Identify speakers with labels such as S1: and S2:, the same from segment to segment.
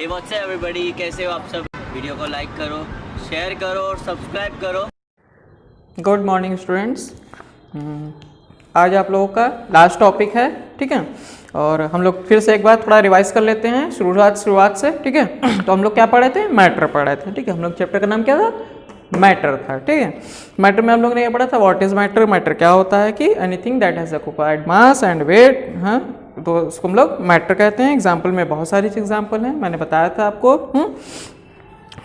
S1: Hey what's up everybody, कैसे हो आप सब। वीडियो को लाइक करो, शेयर करो और सब्सक्राइब करो।
S2: Good morning students. आज आप लोगों का लास्ट टॉपिक है, ठीक है। और हम लोग फिर से एक बार थोड़ा रिवाइज कर लेते हैं शुरुआत से, ठीक है। तो हम लोग क्या पढ़े थे? मैटर पढ़े थे, ठीक है। हम लोग चैप्टर का नाम क्या था? मैटर था, ठीक है। मैटर में हम लोग ने क्या पढ़ा था? What is matter? मैटर क्या होता है कि anything that has occupied mass and weight, हाँ, तो उसको हम लोग मैटर कहते हैं। एग्जाम्पल में बहुत सारी एग्जाम्पल हैं, मैंने बताया था आपको।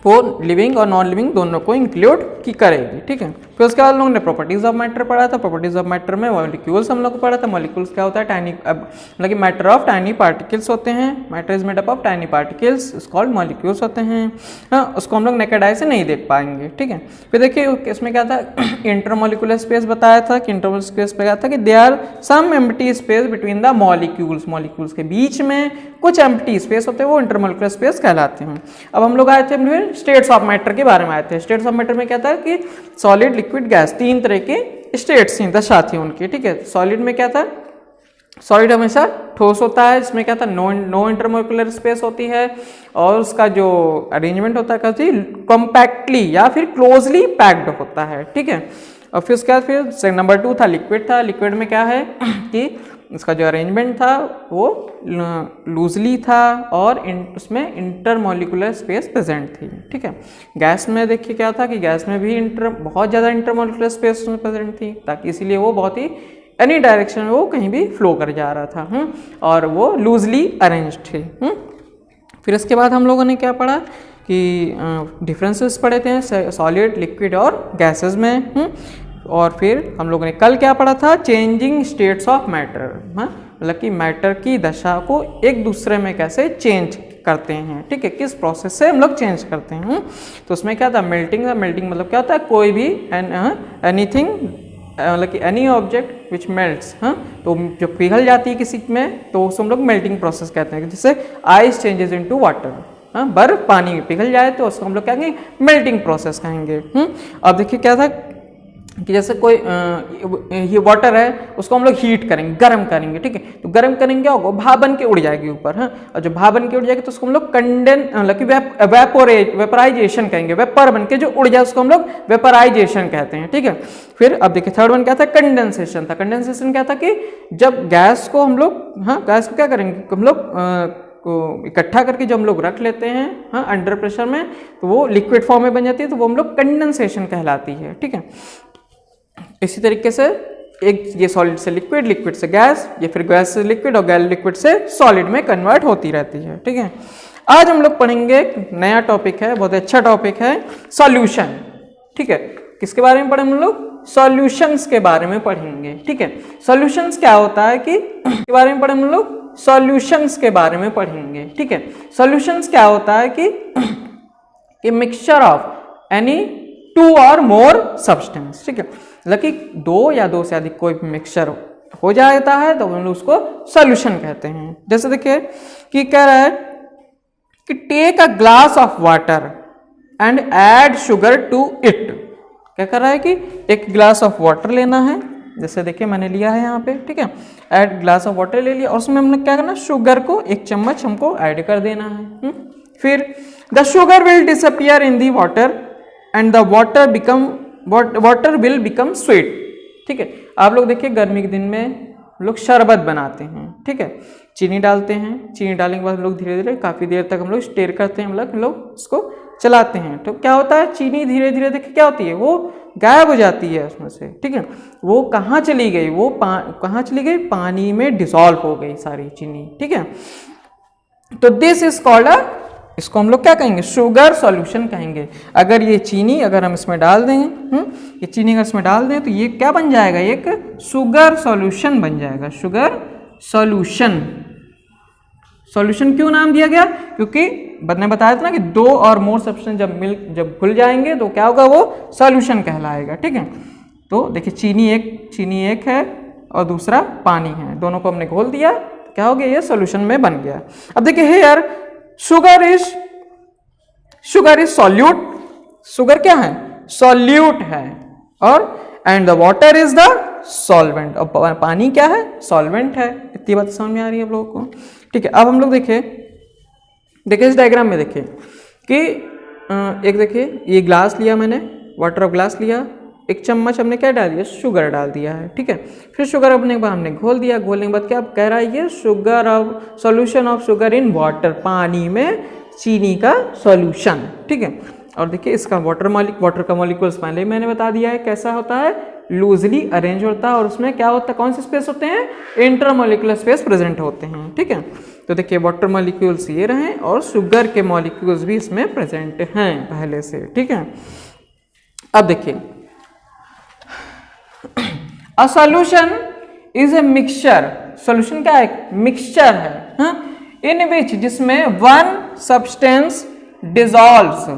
S2: वो लिविंग और नॉन लिविंग दोनों को इंक्लूड की करेगी, ठीक है। फिर उसके बाद हम लोगों ने प्रॉपर्टीज ऑफ मैटर पढ़ा था। प्रॉपर्टीज ऑफ मैटर में मॉलिक्यूल्स हम लोग को पढ़ा था। मॉलिक्यूल्स क्या होता है? टाइनी, मतलब कि मैटर ऑफ टाइनी पार्टिकल्स होते हैं। Matter is made up of tiny particles called molecules होते हैं। हाँ, उसको हम लोग नेकेड आई से नहीं देख पाएंगे, ठीक है। फिर देखिए इसमें क्या था? इंटरमॉलिक्यूलर स्पेस बताया था कि इंटरमॉलिक्यूलर स्पेस क्या था कि they are some empty space between the molecules. Molecules के बीच में कुछ एम्प्टी स्पेस होते हैं, वो इंटरमॉलिक्यूलर स्पेस कहलाते हैं। अब हम लोग आए थे फिर स्टेट्स ऑफ मैटर के बारे में आए थे। स्टेट्स ऑफ मैटर में क्या था कि सॉलिड, लिक्विड, गैस, तीन तरह के स्टेट्स थी, दशा थी उनकी, ठीक है। सॉलिड में क्या था? सॉलिड हमेशा ठोस होता है। इसमें क्या था? नो इंटरमॉलिक्यूलर स्पेस होती है और उसका जो अरेंजमेंट होता है कॉम्पैक्टली या फिर क्लोजली पैक्ड होता है, ठीक है। और फिर उसके बाद फिर नंबर 2 था लिक्विड था। लिक्विड में क्या है कि इसका जो अरेंजमेंट था वो लूजली था और उसमें इंटरमॉलिक्यूलर स्पेस प्रेजेंट थी, ठीक है। गैस में देखिए क्या था कि गैस में भी बहुत ज़्यादा इंटरमॉलिक्यूलर स्पेस प्रेजेंट थी, ताकि इसीलिए वो बहुत ही एनी डायरेक्शन में वो कहीं भी फ्लो कर जा रहा था, और वो लूजली अरेंज थे। फिर इसके बाद हम लोगों ने क्या पढ़ा कि डिफरेंसेस पढ़े थे सॉलिड, लिक्विड और गैसेस में। और फिर हम लोगों ने कल क्या पढ़ा था? चेंजिंग स्टेट्स ऑफ मैटर, मतलब कि मैटर की दशा को एक दूसरे में कैसे चेंज करते हैं, ठीक है। किस प्रोसेस से हम लोग चेंज करते हैं। तो उसमें क्या था? मेल्टिंग। मेल्टिंग मतलब क्या होता है? कोई भी एनीथिंग, मतलब कि एनी ऑब्जेक्ट विच मेल्ट्स, तो जो पिघल जाती है किसी में, तो उसको हम लोग मेल्टिंग प्रोसेस कहते हैं। जैसे आइस चेंजेस इनटू वाटर, बर्फ पानी में पिघल जाए तो उसको हम लोग क्या कहेंगे? मेल्टिंग प्रोसेस कहेंगे। अब देखिए क्या था कि जैसे कोई ये वाटर है, उसको हम लोग हीट करेंगे, गर्म करेंगे, ठीक है। तो गर्म करेंगे क्या होगा? भाप बन के उड़ जाएगी ऊपर, और जब भाप बन के उड़ जाएगी तो उसको हम लोग मतलब कि वेपराइजेशन कहेंगे। वेपर बन के जो उड़ जाए उसको हम लोग वेपराइजेशन कहते हैं, ठीक है। फिर अब देखिए थर्ड वन क्या था? कंडेंसेशन था। कंडेंसेशन क्या था कि जब गैस को हम लोग, गैस को क्या करेंगे हम लोग को इकट्ठा करके जो हम लोग रख लेते हैं अंडर प्रेशर में, तो वो लिक्विड फॉर्म में बन जाती है, तो वो हम लोग कंडेंसेशन कहलाती है, ठीक है। इसी तरीके से एक ये सॉलिड से लिक्विड, लिक्विड से गैस, ये फिर गैस से लिक्विड और गैस लिक्विड से सॉलिड में कन्वर्ट होती रहती है, ठीक है। आज हम लोग पढ़ेंगे एक नया टॉपिक है, बहुत अच्छा टॉपिक है, सॉल्यूशन, ठीक है। किसके बारे में पढ़ेंगे हम लोग? सॉल्यूशंस के बारे में पढ़ेंगे, ठीक है। सॉल्यूशंस क्या होता है कि के बारे में पढ़ेंगे हम लोग? सॉल्यूशंस के बारे में पढ़ेंगे, ठीक है। सॉल्यूशंस क्या होता है कि मिक्सचर ऑफ एनी 2 और मोर सब्सटेंस, ठीक है। मतलब कि 2 या 2 से अधिक कोई भी मिक्सचर हो जाता है तो हम लोग उसको सॉल्यूशन कहते हैं। जैसे देखिए कि कह रहा है कि take a glass of water and add sugar to it. क्या कर रहा है कि एक ग्लास ऑफ वाटर लेना है, जैसे देखिए मैंने लिया है यहाँ पे, ठीक है। ऐड ग्लास ऑफ वाटर ले लिया और उसमें हमने क्या करना? शुगर को 1 चम्मच हमको ऐड कर देना है। फिर the sugar will disappear in the water and the water will become sweet, ठीक है। आप लोग देखिए गर्मी के दिन में लोग शरबत बनाते हैं, ठीक है। चीनी डालते हैं, चीनी डालने के बाद हम लोग धीरे धीरे काफ़ी देर तक हम लोग स्टेर करते हैं, मतलब हम लोग उसको चलाते हैं, तो क्या होता है? चीनी धीरे धीरे देखिए क्या होती है? वो गायब हो जाती है उसमें से, ठीक है। वो कहाँ चली गई? वो कहाँ चली गई? पानी में डिसॉल्व हो गई सारी चीनी, ठीक है। तो दिस इज कॉल्ड इसको हम लोग क्या कहेंगे? शुगर सॉल्यूशन कहेंगे। अगर ये चीनी अगर हम इसमें डाल देंगे, ये चीनी अगर इसमें डाल दें तो ये क्या बन जाएगा? एक शुगर सॉल्यूशन बन जाएगा। Sugar solution. सॉल्यूशन क्यों नाम दिया गया? क्योंकि मैंने बताया था ना कि 2 और मोर सब्सटेंस जब घुल जाएंगे तो क्या होगा? वो सॉल्यूशन कहलाएगा, ठीक है। तो देखिए चीनी एक है और दूसरा पानी है, दोनों को हमने घोल दिया, तो क्या हो गया? ये सॉल्यूशन में बन गया। अब देखिए here sugar is solute. Sugar क्या है? सॉल्यूट है। और and the water is the solvent. और पानी क्या है? सॉल्वेंट है। इतनी बात समझ में आ रही है आप लोगों को, ठीक है। अब हम लोग देखें देखिए इस डायग्राम में देखिए कि एक देखिए ये ग्लास लिया मैंने, वाटर ऑफ ग्लास लिया, एक चम्मच हमने क्या डाल दिया, शुगर डाल दिया है, ठीक है। फिर शुगर अपने के बाद हमने घोल दिया, घोलने के बाद क्या कह रहा है ये, sugar of solution of sugar in water, पानी में चीनी का सॉल्यूशन, ठीक है। और देखिए इसका वाटर का मॉलिक्यूल्स पहले ही मैंने बता दिया है कैसा होता है, लूजली अरेंज होता है और उसमें क्या होता है, कौन से स्पेस होते हैं, इंटरमॉलिक्यूलर स्पेस प्रेजेंट होते हैं, ठीक है। तो देखिए वाटर मॉलिक्यूल्स ये रहे और शुगर के मॉलिक्यूल्स भी इसमें प्रेजेंट हैं पहले से, ठीक है। अब देखिए अ solution is a mixture, solution क्या है, मिक्सचर है, इन विच जिसमें one substance dissolves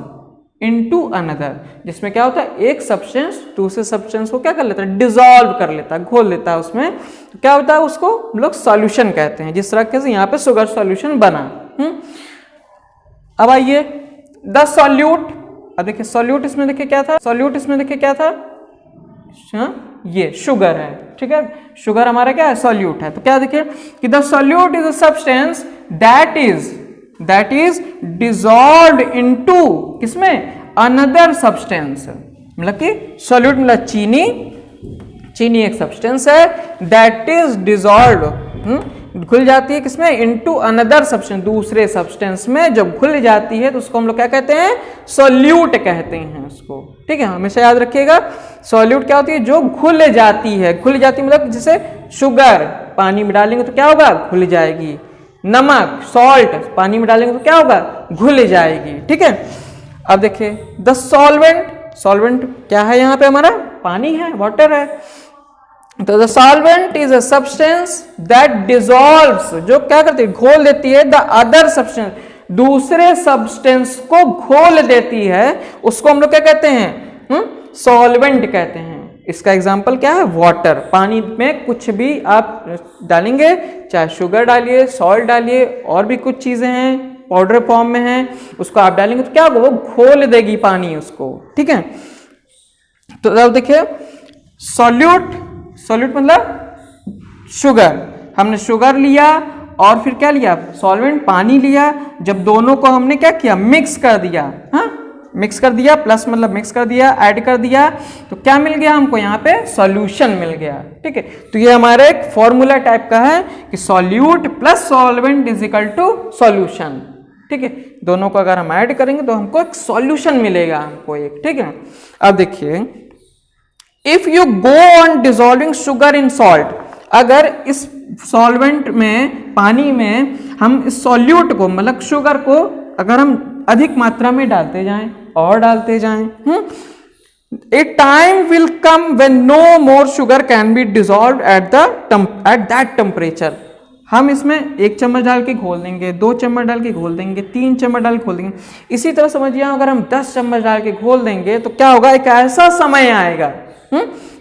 S2: into another, जिसमें क्या होता है एक सब्सटेंस दूसरे सब्सटेंस को क्या कर लेता है, डिसॉल्व कर लेता है, घोल लेता है उसमें, तो क्या होता है उसको हम लोग सॉल्यूशन कहते हैं। जिस तरह से यहाँ पे शुगर सॉल्यूशन बना। अब आइए द सॉल्यूट, अब देखिए सॉल्यूट इसमें देखिए क्या था, सॉल्यूट इसमें देखिए क्या था, ये शुगर है, ठीक है। शुगर हमारा क्या है, सॉल्यूट है। तो क्या देखिए कि the solute is a substance that is dissolved into किसमें, अनदर सब्सटेंस, मतलब कि सॉल्यूट मतलब चीनी एक सब्सटेंस है, दैट इज डिसॉल्व्ड घुल जाती है किसमें, इनटू अनदर सब्सटेंस, दूसरे सब्सटेंस में जब घुल जाती है तो उसको हम लोग क्या कहते हैं, सॉल्यूट कहते हैं उसको, ठीक है। हमेशा याद रखिएगा सॉल्यूट क्या होती है, जो घुल जाती है, घुल जाती मतलब जैसे शुगर पानी में डालेंगे तो क्या होगा, घुल जाएगी, नमक सॉल्ट पानी में डालेंगे तो क्या होगा, घुल जाएगी, ठीक है। अब देखिए द सॉल्वेंट क्या है, यहाँ पे हमारा पानी है, वाटर है। तो the solvent is a substance that dissolves, जो क्या करती है, घोल देती है, द अदर सब्सटेंस, दूसरे सब्सटेंस को घोल देती है, उसको हम लोग क्या कहते हैं, सॉल्वेंट कहते हैं। इसका एग्जाम्पल क्या है, वाटर, पानी में कुछ भी आप डालेंगे, चाहे शुगर डालिए, सॉल्ट डालिए, और भी कुछ चीजें हैं पाउडर फॉर्म में हैं, उसको आप डालेंगे तो क्या होगा, वो घोल देगी पानी उसको, ठीक है। तो अब देखिए सॉल्यूट मतलब शुगर, हमने शुगर लिया और फिर क्या लिया, सॉल्वेंट पानी लिया, जब दोनों को हमने क्या किया, मिक्स कर दिया, मिक्स कर दिया, प्लस मतलब मिक्स कर दिया, ऐड कर दिया, तो क्या मिल गया हमको, यहाँ पे सॉल्यूशन मिल गया, ठीक है। तो ये हमारा एक फॉर्मूला टाइप का है कि solute plus solvent is equal to solution, ठीक है। दोनों को अगर हम ऐड करेंगे तो हमको एक सॉल्यूशन मिलेगा हमको एक, ठीक है। अब देखिए if you go on dissolving sugar in salt, अगर इस सॉल्वेंट में, पानी में हम इस सॉल्यूट को मतलब शुगर को अगर हम अधिक मात्रा में डालते जाएं और डालते जाएं, a time will come when no more sugar can be dissolved at that temperature. हम इसमें 1 चम्मच डाल के घोल देंगे, 2 चम्मच डाल के घोल देंगे, 3 चम्मच डाल के घोल देंगे, इसी तरह समझिए अगर हम 10 चम्मच डाल के घोल देंगे तो क्या होगा, एक ऐसा समय आएगा,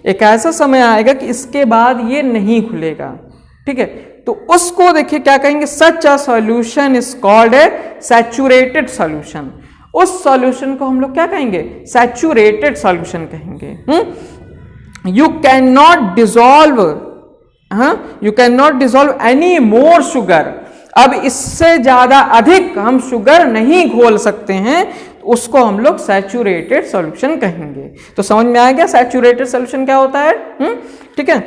S2: एक ऐसा समय आएगा कि इसके बाद ये नहीं खुलेगा, ठीक है। तो उसको देखिए क्या कहेंगे, such a solution is called a saturated solution. उस सॉल्यूशन को हम लोग क्या कहेंगे, सैचुरेटेड सॉल्यूशन कहेंगे। You can not dissolve any more sugar, अब इससे ज्यादा अधिक हम शुगर नहीं घोल सकते हैं, तो उसको हम लोग सैचुरेटेड सॉल्यूशन कहेंगे। तो समझ में आ गया सैचुरेटेड सॉल्यूशन क्या होता है, ठीक है।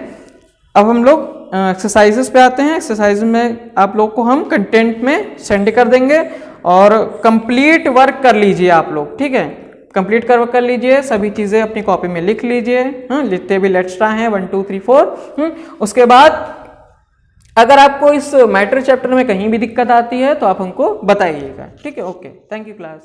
S2: अब हम लोग एक्सरसाइजेस पे आते हैं। एक्सरसाइज में आप लोग को हम कंटेंट में सेंड कर देंगे और कंप्लीट वर्क कर लीजिए आप लोग, ठीक है। कंप्लीट कर लीजिए, सभी चीज़ें अपनी कॉपी में लिख लीजिए, जितने भी लेट्स हैं 1 2 3 4। उसके बाद अगर आपको इस मैटर चैप्टर में कहीं भी दिक्कत आती है तो आप हमको बताइएगा, ठीक है। Okay, thank you class.